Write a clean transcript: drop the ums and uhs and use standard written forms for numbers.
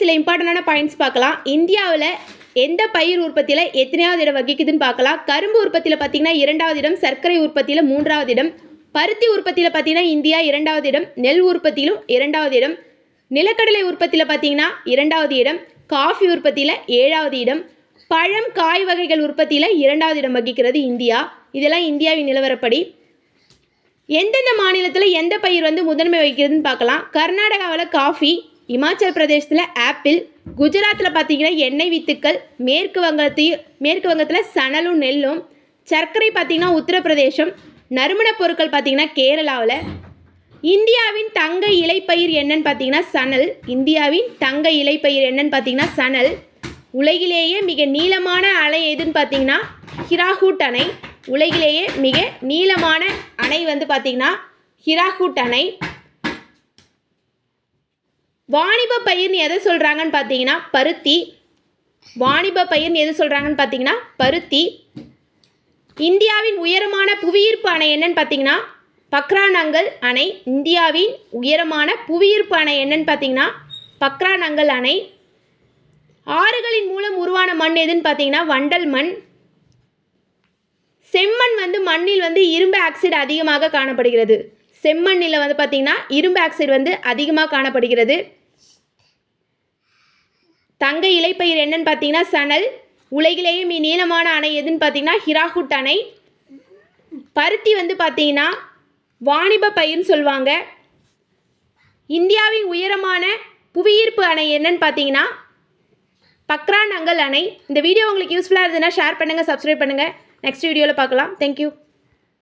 சில இம்பார்ட்டண்டான பாயிண்ட்ஸ் பார்க்கலாம். இந்தியாவில் எந்த பயிர் உற்பத்தியில் எத்தனையாவது இடம் வகிக்குதுன்னு பார்க்கலாம். கரும்பு உற்பத்தியில் பார்த்தீங்கன்னா 2வது இடம், சர்க்கரை உற்பத்தியில் 3வது இடம், பருத்தி உற்பத்தியில் பார்த்தீங்கன்னா இந்தியா 2வது இடம், நெல் உற்பத்தியிலும் 2வது இடம், நிலக்கடலை உற்பத்தியில் பார்த்தீங்கன்னா 2வது இடம், காஃபி உற்பத்தியில் 7வது இடம், பழம் காய் வகைகள் உற்பத்தியில் 2வது இடம் வகிக்கிறது இந்தியா. இதெல்லாம் இந்தியாவின் நிலவரப்படி. எந்தெந்த மாநிலத்தில் எந்த பயிர் முதன்மை வகிக்கிறதுன்னு பார்க்கலாம். கர்நாடகாவில் காஃபி, இமாச்சல் பிரதேசத்தில் ஆப்பிள், குஜராத்தில் பார்த்தீங்கன்னா எண்ணெய் வித்துக்கள், மேற்கு வங்கத்தில் சணலும் நெல்லும், சர்க்கரை பார்த்தீங்கன்னா உத்தரப்பிரதேசம், நறுமணப் பொருட்கள் பார்த்தீங்கன்னா கேரளாவில். இந்தியாவின் தங்க இலைப்பயிர் என்னன்னு பார்த்தீங்கன்னா சணல். இந்தியாவின் தங்க இலைப்பயிர் என்னன்னு பார்த்தீங்கன்னா சணல். உலகிலேயே மிக நீளமான அணை எதுன்னு பார்த்தீங்கன்னா ஹிராகுட் அணை. உலகிலேயே மிக நீளமான அணை பார்த்தீங்கன்னா ஹிராகுட் அணை. வாணிப பயிர்னு எதை சொல்கிறாங்கன்னு பார்த்தீங்கன்னா பருத்தி. வாணிப பயிர்னு எது சொல்கிறாங்கன்னு பார்த்தீங்கன்னா பருத்தி. இந்தியாவின் உயரமான புவியீர்ப்பு அணை என்னன்னு பார்த்தீங்கன்னா பக்ரானங்கல் அணை. இந்தியாவின் உயரமான புவியீர்ப்பு அணை என்னன்னு பார்த்தீங்கன்னா பக்ரானங்கல் அணை. ஆறுகளின் மூலம் உருவான மண் எதுன்னு பார்த்தீங்கன்னா வண்டல் மண். செம்மண் மண்ணில் இரும்பு ஆக்சைடு அதிகமாக காணப்படுகிறது. செம்மண்ணில் பார்த்தீங்கன்னா இரும்பு ஆக்சைடு அதிகமாக காணப்படுகிறது. தங்க இலைப்பயிர் என்னன்னு பார்த்தீங்கன்னா சணல். உலகிலேயே மிக நீளமான அணை எதுன்னு பார்த்தீங்கன்னா ஹிராகுட் அணை. பருத்தி பார்த்தீங்கன்னா வாணிப பயிர்னு சொல்லுவாங்க. இந்தியாவின் உயரமான புவியீர்ப்பு அணை என்னன்னு பார்த்தீங்கன்னா பக்ரானங்கல் அணை. இந்த வீடியோ உங்களுக்கு யூஸ்ஃபுல்லாக இருந்ததுன்னா ஷேர் பண்ணுங்கள், சப்ஸ்கிரைப் பண்ணுங்கள். நெக்ஸ்ட் வீடியோவில் பார்க்கலாம். தேங்க்யூ.